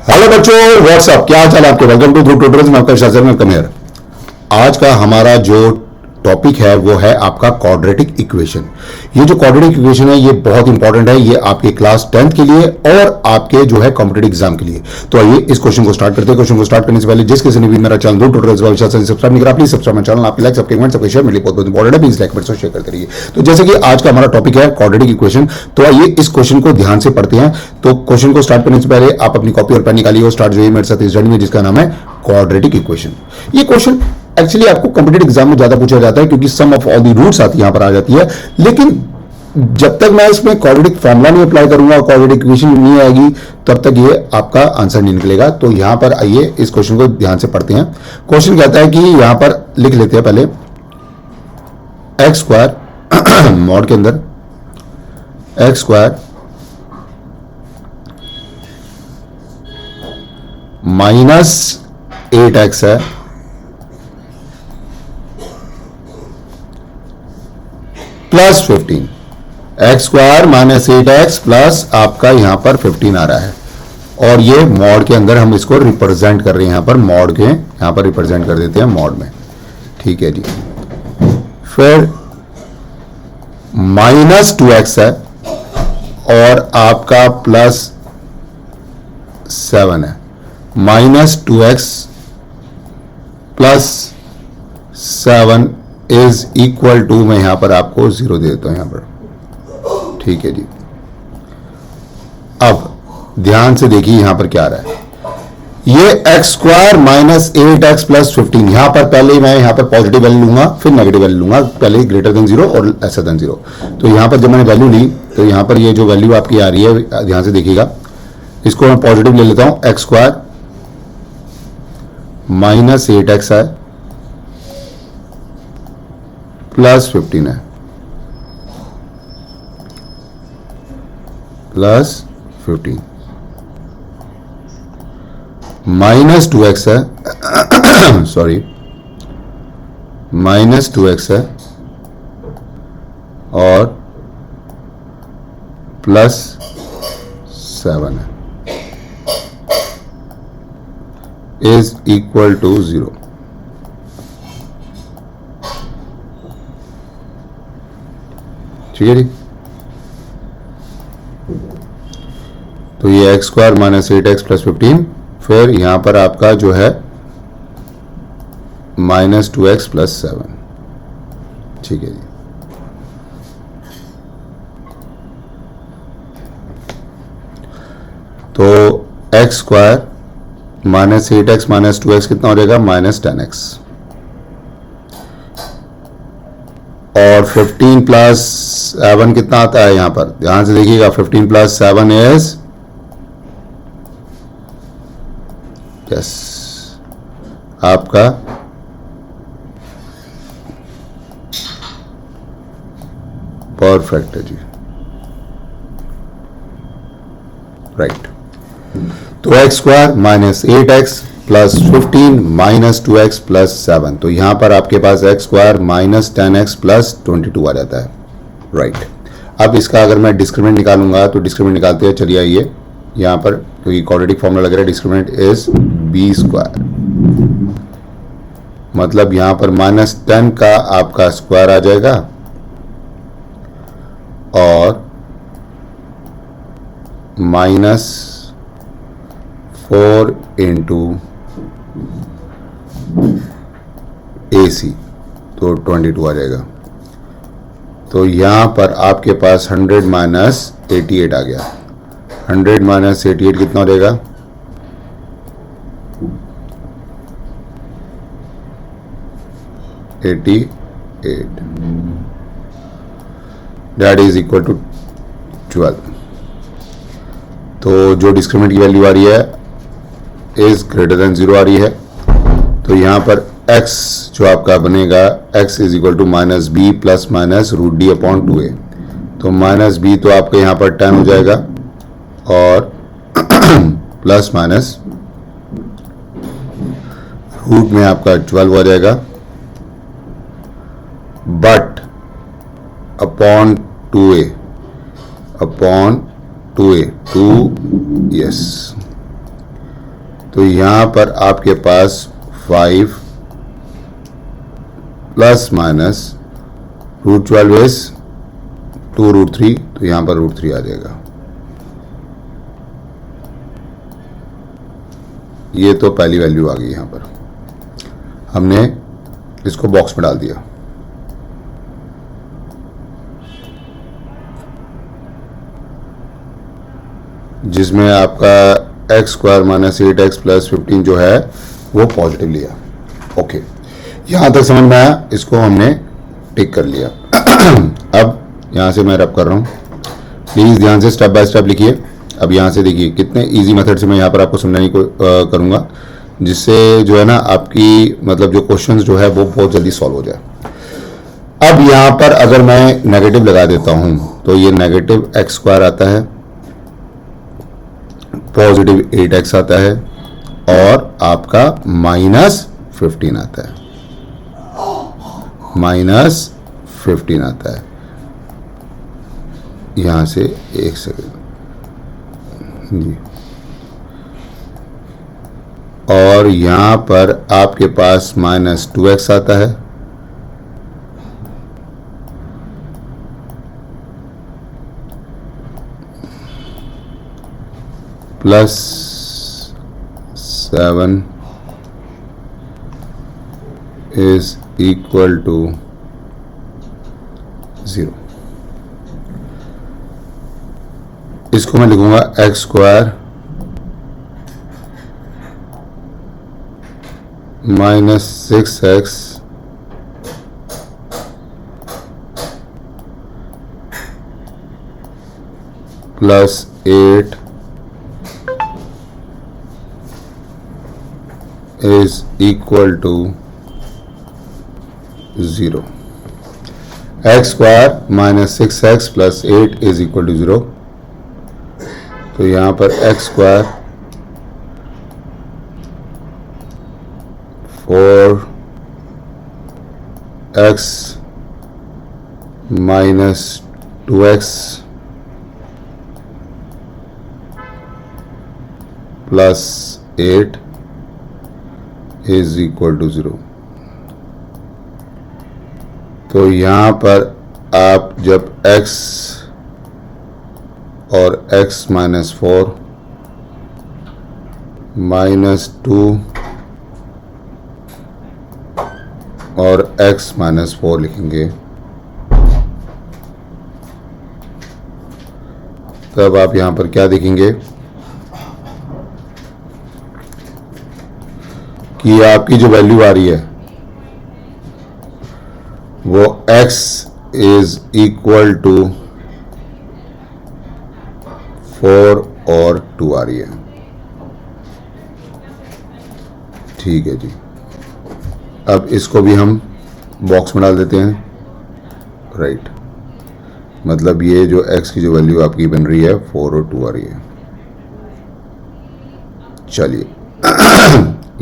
Hello बच्चों, WhatsApp, क्या हाल चाल है आपके। वेलकम टू ध्रुव ट्यूटोरियल्स में आपका शासन वेलकम हियर। आज का हमारा जो टॉपिक है वो है आपका क्वाड्रेटिक इक्वेशन। ये जो क्वाड्रेटिक इक्वेशन है ये बहुत इंपॉर्टेंट है, ये आपके क्लास 10th के लिए और आपके जो है कॉम्पिटेटिव एग्जाम के लिए। तो आइए इस क्वेश्चन को स्टार्ट करते हैं। क्वेश्चन को स्टार्ट करने से पहले जिस किसी ने भी मेरा चैनल ध्रुव ट्यूटोरियल्स का सब्सक्राइब नहीं करा, प्लीज सब्सक्राइब माय चैनल। आपके लाइक, सबके कमेंट, सबके शेयर मेरे लिए बहुत इंपॉर्टेंट है। प्लीज लाइक बटन शेयर करते रहिए। तो जैसे कि आज का हमारा टॉपिक है क्वाड्रेटिक इक्वेशन, तो आइए इस क्वेश्चन को ध्यान से पढ़ते हैं। तो क्वेश्चन को स्टार्ट करने से पहले आप अपनी कॉपी और पेन निकालिए और स्टार्ट जाइए मेरे साथ इस जर्नी में जिसका नाम है क्वाड्रेटिक इक्वेशन। ये क्वेश्चन एक्चुअली आपको कॉम्पिटेटिव एग्जाम में ज्यादा पूछा जाता है क्योंकि सम ऑफ ऑल दी रूट्स आती यहां पर आ जाती है। लेकिन जब तक मैं इसमें क्वाड्रेटिक फॉर्मूला नहीं अप्लाई करूंगा, क्वाड्रेटिक इक्वेशन नहीं आएगी, तब तक ये आपका आंसर नहीं निकलेगा। तो यहां पर आइए इस क्वेश्चन को ध्यान से पढ़ते हैं। क्वेश्चन कहता है कि यहां पर लिख लेते हैं पहले एक्स स्क्वायर मॉड के अंदर एक्स स्क्वायर माइनस 8x है plus 15। X square minus 8x plus आपका यहां पर 15 आ रहा है और ये मॉड के अंदर हम इसको रिप्रेजेंट कर रहे हैं। यहां पर मॉड के यहां पर रिप्रेजेंट कर देते हैं मॉड में। ठीक है जी। फिर माइनस 2x है और आपका प्लस 7 है। Minus 2x plus 7 is equal to, मैं यहां पर आपको 0 दे देता हूं यहां पर। ठीक है जी। अब ध्यान से देखिए यहां पर क्या आ रहा है। ये x square minus 8x plus 15, यहां पर पहले मैं यहां पर पॉजिटिव वैल्यू लूंगा फिर नेगेटिव वैल्यू लूंगा, पहले ग्रेटर देन 0 और लेसर देन 0। तो यहां पर जब मैंने वैल्यू ली तो यहां पर ये जो वैल्यू आपकी आ रही है ध्यान से देखिएगा, इसको मैं पॉजिटिव ले लेता हूं। एक्स स्क्वायर माइनस 8x है प्लस 15 है प्लस 15 माइनस 2x है सॉरी माइनस 2x है और प्लस 7 है इज इक्वल टू 0। ठीक है जी। तो ये x square minus 8x plus 15, फिर यहां पर आपका जो है माइनस 2x प्लस 7। ठीक है जी। तो x square minus 8x minus 2x कितना हो जाएगा, माइनस 10x और 15 प्लस 7 कितना आता है यहां पर ध्यान से देखिएगा। 15 प्लस 7 इज यस आपका परफेक्ट है जी। राइट। तो x square minus 8x plus 15 minus 2x plus 7, तो यहां पर आपके पास x square minus 10x plus 22 आ जाता है। राइट। अब इसका अगर मैं डिस्क्रिमिनेंट निकालूंगा तो डिस्क्रिमिनेंट निकालते हैं। चलिए आइए यहां पर, क्योंकि क्वाड्रेटिक फॉर्मूला लग रहा है, डिस्क्रिमिनेंट इज बी स्क्वायर, मतलब यहां पर माइनस 10 का आपका स्क्वायर आ जाएगा और माइनस 4 इंटू AC, तो 22 आ जाएगा। तो यहां पर आपके पास 100 माइनस 88 आ गया। 100 माइनस 88 कितना हो जाएगा, 88, दैट इज इक्वल टू 12। तो जो डिस्क्रिमिनेंट की वैल्यू आ रही है इज ग्रेटर देन 0 आ रही है। तो यहां पर x जो आपका बनेगा, x is equal to minus b plus minus root d upon 2a। तो माइनस बी तो आपका यहां पर 10 हो जाएगा और प्लस माइनस रूट में आपका 12 आ जाएगा, but upon 2a, upon 2a, 2 yes तो यहां पर आपके पास 5 प्लस माइनस √12 इज 2√3, तो यहां पर √3 आ जाएगा। ये तो पहली वैल्यू आ गई, यहां पर हमने इसको बॉक्स में डाल दिया। जिसमें आपका x square minus 8x plus 15 जो है वो पॉजिटिव लिया। ओके, यहां तक समझ में आया, इसको हमने टिक कर लिया। अब यहां से मैं रब कर रहा हूं, प्लीज ध्यान से स्टेप बाय स्टेप लिखिए। अब यहां से देखिए कितने इजी मेथड से मैं यहां पर आपको समझाने की करूंगा, जिससे जो है ना आपकी मतलब जो क्वेश्चंस जो है वो बहुत जल्दी सॉल्व हो जाए। अब यहां पर अगर मैं नेगेटिव लगा देता हूं तो ये नेगेटिव एक्स स्क्वायर आता है, पॉजिटिव 8x आता है और आपका -15 आता है, -15 आता है। यहां से एक सेकेंड जी, और यहां पर आपके पास -2x आता है, +7 is equal to 0। इसको मैं लिखूंगा x square -6x +8 is equal to 0। X square -6x + 8 is equal to 0। तो यहां पर x square 4x - 2x + 8 is equal to 0। तो यहां पर आप जब x और x - 4 -2 और x - 4 लिखेंगे, तब आप यहां पर क्या देखेंगे कि आपकी जो वैल्यू आ रही है वो x इज इक्वल टू 4 और 2 आ रही है। ठीक है जी, अब इसको भी हम बॉक्स में डाल देते हैं, राइट। मतलब ये जो x की जो वैल्यू आपकी बन रही है 4 और 2 आ रही है। चलिए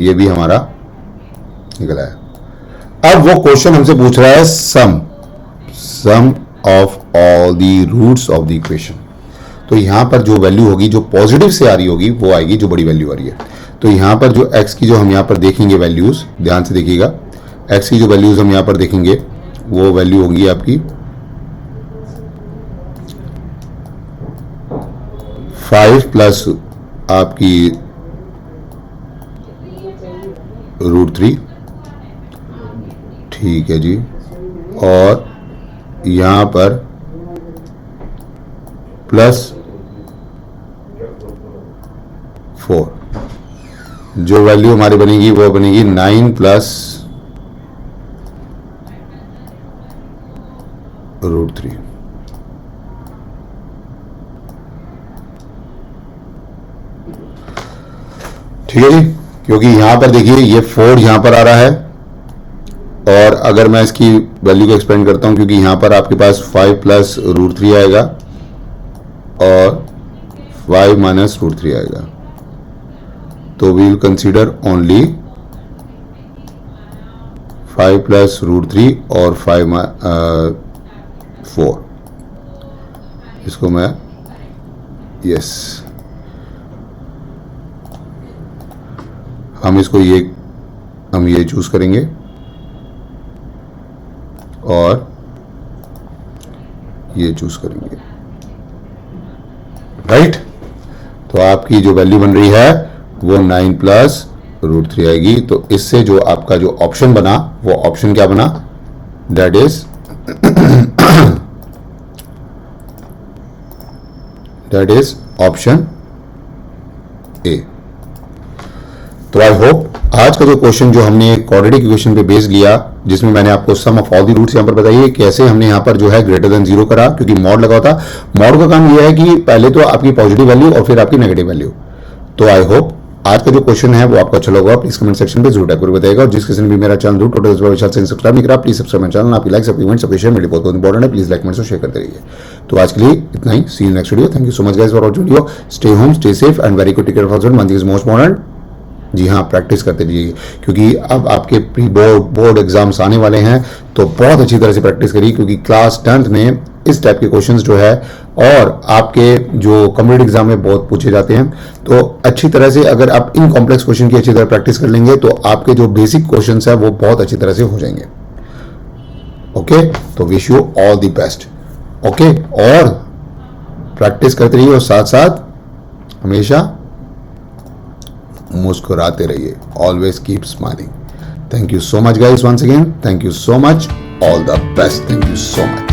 ये भी हमारा निकला है। अब वो क्वेश्चन हमसे पूछ रहा है sum of all the roots of the equation. तो यहां पर जो वैल्यू होगी जो पॉजिटिव से आ रही होगी वो आएगी, जो बड़ी वैल्यू आ रही है। तो यहां पर जो x की जो हम यहां पर देखेंगे वैल्यूज, ध्यान से देखिएगा, x की जो वैल्यूज हम यहां पर देखेंगे वो वैल्यू होगी आपकी 5 प्लस आपकी √3। ठीक है जी, और यहां पर +4। जो वैल्यू हमारी बनेगी वो बनेगी 9 प्लस √3। ठीक है जी, क्योंकि यहां पर देखिए ये 4 यहां पर आ रहा है, और अगर मैं इसकी वैल्यू को एक्सपेंड करता हूं, क्योंकि यहां पर आपके पास 5 प्लस √3 आएगा और 5 माइनस √3 आएगा, तो we will consider only 5 plus √3 और 4। इसको मैं हम ये चूज करेंगे और ये चूज करेंगे, राइट। तो आपकी जो वैल्यू बन रही है वो 9 प्लस √3 आएगी। तो इससे जो आपका जो ऑप्शन बना वो ऑप्शन क्या बना, दैट इज ऑप्शन ए। तो आई होप आज का जो क्वेश्चन जो हमने क्वाड्रेटिक इक्वेशन पे बेस लिया, जिसमें मैंने आपको सम ऑफ ऑल दी रूट्स यहां पर बताइए कैसे हमने यहां पर जो है ग्रेटर देन 0 करा, क्योंकि मॉड लगा था। मॉड का काम यह है कि पहले तो आपकी पॉजिटिव वैल्यू और फिर आपकी नेगेटिव वैल्यू। तो आई होप आज का जो क्वेश्चन है वो आपको अच्छा लगा। प्लीज कमेंट सेक्शन पे जरूर टाइप करके बताइएगा। और जिस किसी ने भी मेरा चैनल रूट टोटल सब्सक्राइब नहीं करा, प्लीज सब्सक्राइब चैनल। आपकी लाइक कमेंट्स शेयर मेरे बहुत इंपॉर्टेंट है। प्लीज लाइक कमेंट्स और शेयर करते रहिए। तो आज के लिए इतना ही। See you next video. Thank you so much guys for watching video. Stay home, stay safe and very good take care of yourself. One thing is most important, जी हाँ, प्रैक्टिस करते रहिए, क्योंकि अब आपके प्री बोर्ड एग्जाम्स आने वाले हैं। तो बहुत अच्छी तरह से प्रैक्टिस करिए, क्योंकि क्लास 10th में इस टाइप के क्वेश्चंस जो है और आपके जो कम्पिटिटिव एग्जाम में बहुत पूछे जाते हैं। तो अच्छी तरह से अगर आप इन कॉम्प्लेक्स क्वेश्चन की अच्छी तरह प्रैक्टिस कर लेंगे तो आपके जो बेसिक क्वेश्चंस है वो बहुत अच्छी तरह से हो जाएंगे। ओके, तो wish you all the best. Okay, और प्रैक्टिस करते रहिए और साथ साथ हमेशा मुस्कुराते रहिए। Always keep smiling. Thank you so much guys once again. Thank you so much. All the best. Thank you so much.